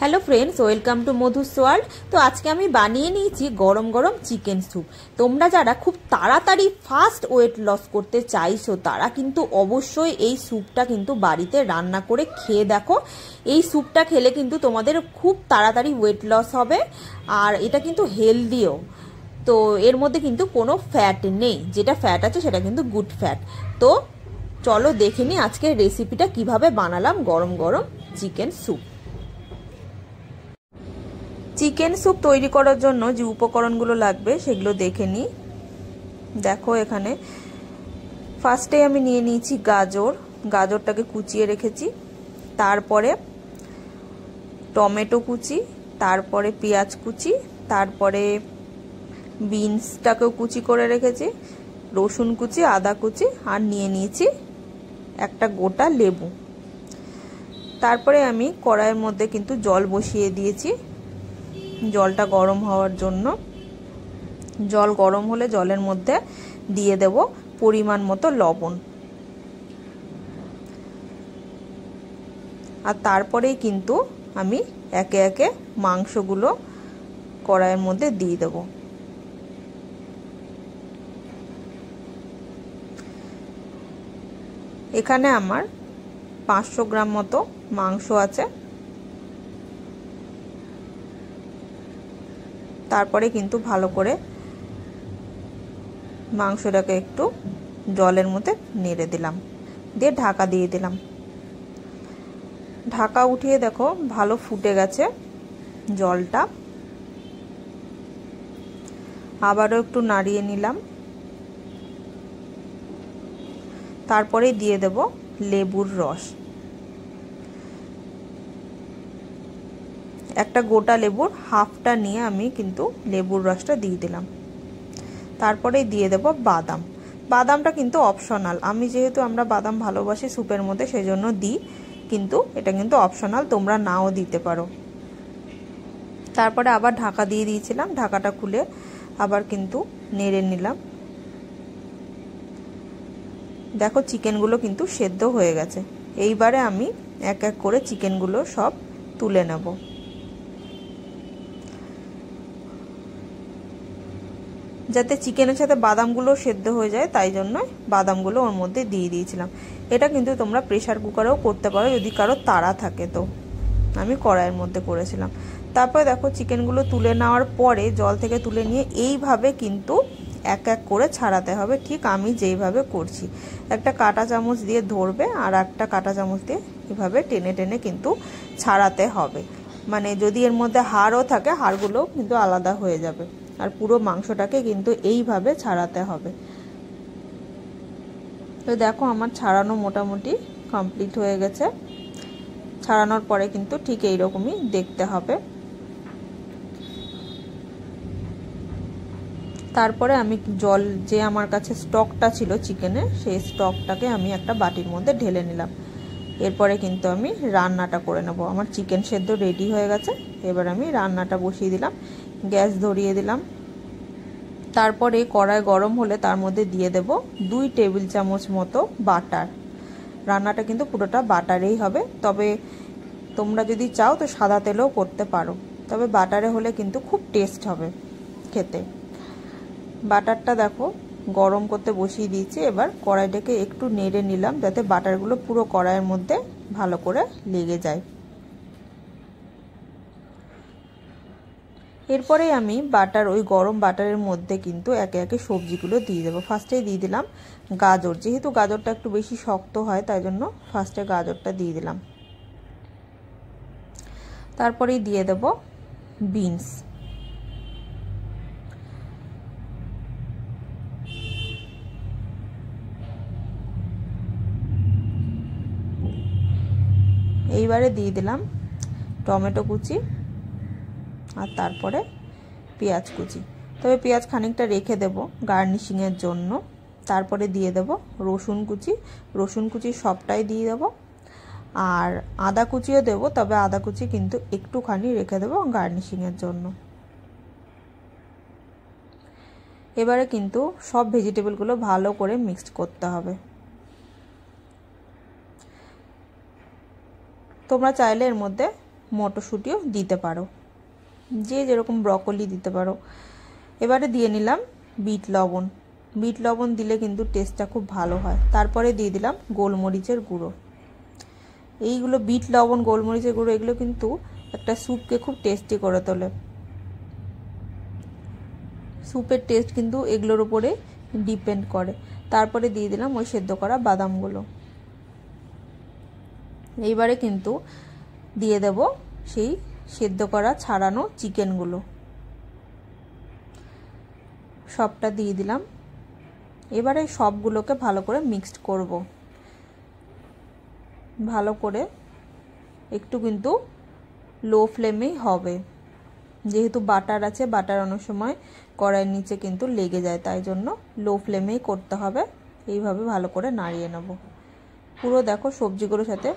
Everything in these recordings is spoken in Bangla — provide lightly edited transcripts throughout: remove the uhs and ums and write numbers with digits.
Hello friends welcome to Madhu's world. तो आज के आमी बानिए निয়েছি गरम गरम चिकेन सूप। তোমরা যারা খুব তাড়াতাড়ি ফাস্ট ওয়েট লস করতে চাইছো তারা কিন্তু অবশ্যই এই স্যুপটা কিন্তু বাড়িতে রান্না করে খেয়ে দেখো। এই স্যুপটা খেলে কিন্তু তোমাদের খুব তাড়াতাড়ি ওয়েট লস হবে আর এটা কিন্তু হেলদিও। তো এর মধ্যে কিন্তু কোনো ফ্যাট নেই, যেটা ফ্যাট আছে সেটা কিন্তু গুড ফ্যাট। তো চলো দেখে নি আজকের রেসিপিটা কিভাবে বানালাম গরম গরম চিকেন স্যুপ। চিকেন স্যুপ তৈরি করার জন্য যে উপকরণগুলো লাগবে সেগুলো দেখে নিই। দেখো এখানে ফার্স্টে আমি নিয়ে নিয়েছি গাজরটাকে কুচিয়ে রেখেছি, তারপরে টমেটো কুচি, তারপরে পেঁয়াজ কুচি, তারপরে বিনসটাকেও কুচি করে রেখেছি, রসুন কুচি, আদা কুচি, আর নিয়ে নিয়েছি একটা গোটা লেবু। তারপরে আমি কড়াইয়ের মধ্যে কিন্তু জল বসিয়ে দিয়েছি জলটা গরম হওয়ার জন্য। জল গরম হলে জলের মধ্যে দিয়ে দেব পরিমাণ মতো লবণ, আর তারপরেই কিন্তু আমি একে একে মাংসগুলো কড়াইয়ের মধ্যে দিয়ে দেব। এখানে আমার 500 গ্রাম মতো মাংস আছে। তারপরে কিন্তু ভালো করে মাংসটাকে একটু জলের মধ্যে নেড়ে দিলাম, দিয়ে ঢাকা দিয়ে দিলাম। ঢাকা উঠিয়ে দেখো ভালো ফুটে গেছে জলটা। আবারও একটু নাড়িয়ে নিলাম, তারপরে দিয়ে দেব লেবুর রস। একটা গোটা লেবুর হাফটা নিয়ে আমি কিন্তু লেবুর রসটা দিয়ে দিলাম। তারপরে দিয়ে দেব বাদাম। বাদামটা কিন্তু অপশনাল, আমি যেহেতু আমরা বাদাম ভালোবাসি স্যুপের মধ্যে সেজন্য দিই, কিন্তু এটা কিন্তু অপশনাল, তোমরা নাও দিতে পারো। তারপরে আবার ঢাকা দিয়ে দিয়েছিলাম, ঢাকাটা খুলে আবার কিন্তু নেড়ে নিলাম। দেখো চিকেনগুলো কিন্তু সেদ্ধ হয়ে গেছে। এইবারে আমি এক এক করে চিকেনগুলো সব তুলে নেব। যাতে চিকেনের সাথে বাদামগুলো সেদ্ধ হয়ে যায় তাই জন্য বাদামগুলো ওর মধ্যে দিয়ে দিয়েছিলাম। এটা কিন্তু তোমরা প্রেসার কুকারেও করতে পারো যদি কারো তাড়া থাকে, তো আমি কড়াইয়ের মধ্যে করেছিলাম। তারপরে দেখো চিকেনগুলো তুলে নেওয়ার পরে জল থেকে তুলে নিয়ে এইভাবে কিন্তু এক এক করে ছাড়াতে হবে, ঠিক আমি যেইভাবে করছি। একটা কাঁটা চামচ দিয়ে ধরবে আর একটা কাঁটা চামচ দিয়ে এভাবে টেনে টেনে কিন্তু ছাড়াতে হবে। মানে যদি এর মধ্যে হাড়ও থাকে হাড়গুলো কিন্তু আলাদা হয়ে যাবে, আর পুরো মাংসটাকে কিন্তু এইভাবে ছাড়াতে হবে। তো দেখো আমার ছাড়ানো মোটামুটি কমপ্লিট হয়ে গেছে। ছাড়ানোর পরে কিন্তু ঠিক এইরকমই দেখতে হবে। তারপরে আমি জল যে আমার কাছে স্টকটা ছিল চিকেনের, সেই স্টকটাকে আমি একটা বাটির মধ্যে ঢেলে নিলাম। এরপরে কিন্তু আমি রান্নাটা করে নেব। আমার চিকেন সেদ্ধ রেডি হয়ে গেছে। এবার আমি রান্নাটা বসিয়ে দিলাম, গ্যাস ধরিয়ে দিলাম। তারপরে কড়াই গরম হলে তার মধ্যে দিয়ে দেব 2 টেবিল চামচ মতো বাটার। রান্নাটা কিন্তু পুরোটা বাটারেই হবে, তবে তোমরা যদি চাও তো সাদা তেলেও করতে পারো, তবে বাটারে হলে কিন্তু খুব টেস্ট হবে খেতে। বাটারটা দেখো গরম করতে বসিয়ে দিয়েছি। এবার কড়াইটাকে একটু নেড়ে নিলাম যাতে বাটারগুলো পুরো কড়াইয়ের মধ্যে ভালো করে লেগে যায়। এরপরে আমি ওই গরম বাটারের মধ্যে কিন্তু একে একে সবজিগুলো দিয়ে দেবো। ফার্স্টেই দিয়ে দিলাম গাজর, যেহেতু গাজরটা একটু বেশি শক্ত হয় তাই জন্য ফার্স্টে গাজরটা দিয়ে দিলাম। তারপরেই দিয়ে দেব বিনস, এইবারে দিয়ে দিলাম টমেটো কুচি, আর তারপরে পেঁয়াজ কুচি। তবে পেঁয়াজ খানিকটা রেখে দেব গার্নিশিংয়ের জন্য। তারপরে দিয়ে দেব রসুন কুচি সবটাই দিয়ে দেব, আর আদা কুচিও দেব, তবে আদা কুচি কিন্তু একটুখানি রেখে দেব গার্নিশিংয়ের জন্য। এবারে কিন্তু সব ভেজিটেবলগুলো ভালো করে মিক্সড করতে হবে। তোমরা চাইলে এর মধ্যে মটরশুঁটিও দিতে পারো, যে যেরকম ব্রকলি দিতে পারো। এবারে দিয়ে নিলাম বিট লবণ। বিট লবণ দিলে কিন্তু টেস্টটা খুব ভালো হয়। তারপরে দিয়ে দিলাম গোলমরিচের গুঁড়ো। এইগুলো বিট লবণ, গোলমরিচের গুঁড়ো এগুলো কিন্তু একটা স্যুপকে খুব টেস্টি করে তোলে। স্যুপের টেস্ট কিন্তু এগুলোর উপরে ডিপেন্ড করে। তারপরে দিয়ে দিলাম ওই সেদ্ধ করা বাদামগুলো। এইবারে কিন্তু দিয়ে দেব সেই সেদ্ধ করা ছাড়ানো চিকেনগুলো, সবটা দিয়ে দিলাম। এবারে সবগুলোকে ভালো করে মিক্সড করব। ভালো করে একটু কিন্তু লো ফ্লেমেই হবে, যেহেতু বাটার আছে, বাটার অনেক সময় কড়াইয়ের নিচে কিন্তু লেগে যায়, তাই জন্য লো ফ্লেমেই করতে হবে। এইভাবে ভালো করে নাড়িয়ে নেব। পুরো দেখো সবজিগুলোর সাথে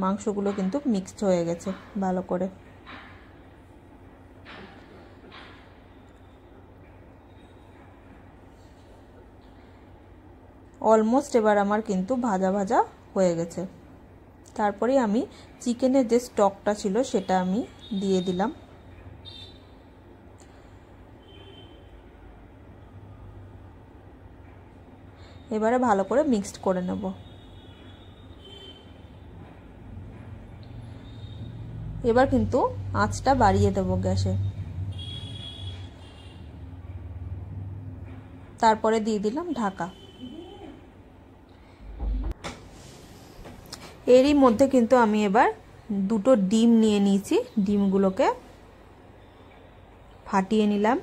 মাংসগুলো কিন্তু মিক্সড হয়ে গেছে ভালো করে। অলমোস্ট এবার আমার কিন্তু ভাজা ভাজা হয়ে গেছে। তারপরে আমি চিকেনের যে স্টকটা ছিল সেটা আমি দিয়ে দিলাম। এবারে ভালো করে মিক্সড করে নেব। এবার কিন্তু আঁচটা বাড়িয়ে দেব গ্যাসে। তারপরে দিয়ে দিলাম ঢাকা। এরই মধ্যে কিন্তু আমি এবার দুটো ডিম নিয়ে নিয়েছি, ডিমগুলোকে ফাটিয়ে নিলাম।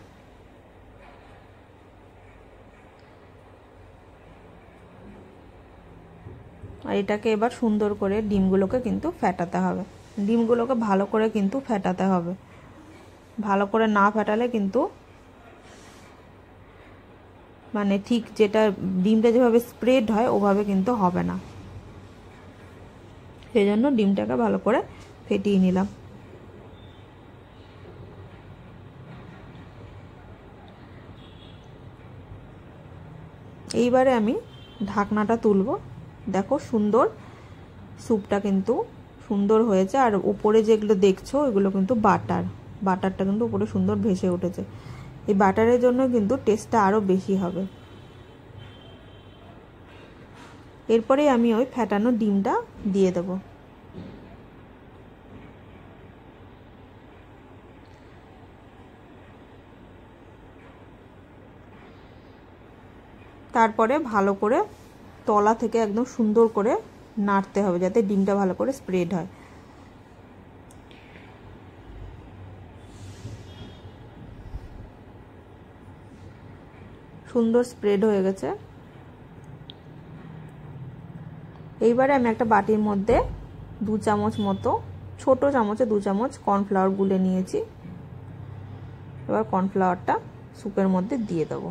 আর এটাকে এবার সুন্দর করে ডিমগুলোকে কিন্তু ফেটাতে হবে। ডিমগুলোকে ভালো করে কিন্তু ফেটাতে হবে, ভালো করে না ফেটালে কিন্তু মানে ঠিক যেটা ডিমটা যেভাবে স্প্রেড হয় ওভাবে কিন্তু হবে না। সেই জন্য ডিমটাকে ভালো করে ফেটিয়ে নিলাম। এইবারে আমি ঢাকনাটা তুলব। দেখো সুন্দর স্যুপটা কিন্তু সুন্দর হয়েছে। আর উপরে যেগুলো দেখছো এগুলো কিন্তু বাটারটা কিন্তু উপরে সুন্দর ভেসে উঠেছে। এই বাটারের জন্য কিন্তু টেস্টটা আরও বেশি হবে। এরপরে আমি ওই ফেটানো ডিমটা দিয়ে দেব। তারপরে ভালো করে তলা থেকে একদম সুন্দর করে নাড়তে হবে, যাতে ডিমটা ভালো করে স্প্রেড হয়। সুন্দর স্প্রেড হয়ে গেছে। এইবারে আমি একটা বাটির মধ্যে 2 চামচ মতো, ছোট চামচে 2 চামচ কর্নফ্লাওয়ার গুলে নিয়েছি। এবার কর্নফ্লাওয়ারটা স্যুপের মধ্যে দিয়ে দেবো।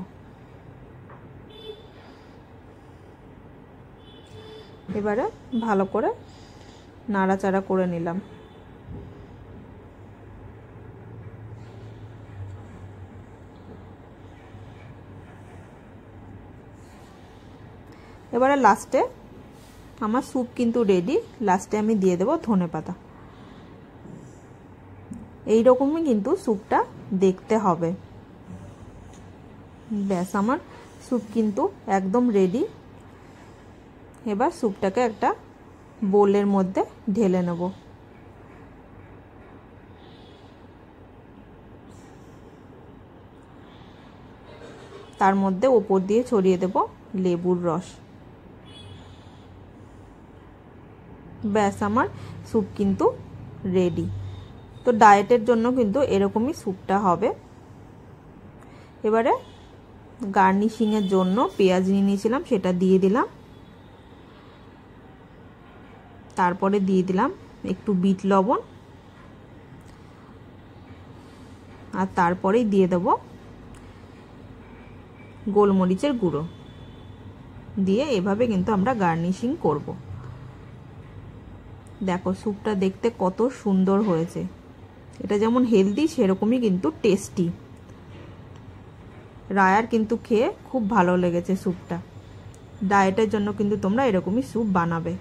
এবারে ভালো করে নাড়াচাড়া করে নিলাম। এবারে লাস্টে আমার স্যুপ কিন্তু রেডি। লাস্টে আমি দিয়ে দেবো ধনেপাতা। এইরকমই কিন্তু স্যুপটা দেখতে হবে। ব্যাস আমার স্যুপ কিন্তু একদম রেডি। এবার স্যুপটাকে একটা বোলের মধ্যে ঢেলে নেব। তার মধ্যে ওপর দিয়ে ছড়িয়ে দেব লেবুর রস। ব্যাস আমার স্যুপ কিন্তু রেডি। তো ডায়েটের জন্য কিন্তু এরকমই স্যুপটা হবে। এবারে গার্নিশিংয়ের জন্য পেঁয়াজ নিয়ে নিয়েছিলাম, সেটা দিয়ে দিলাম। তারপরে দিয়ে দিলাম একটু বিট লবণ, আর তারপরেই দিয়ে দেব গোলমরিচের গুঁড়ো। দিয়ে এভাবে কিন্তু আমরা গার্নিশিং করব। দেখো স্যুপটা দেখতে কত সুন্দর হয়েছে। এটা যেমন হেলদি সেরকমই কিন্তু টেস্টি। রায়ার কিন্তু খেয়ে খুব ভালো লেগেছে স্যুপটা। ডায়েটের জন্য কিন্তু তোমরা এরকমই স্যুপ বানাবে।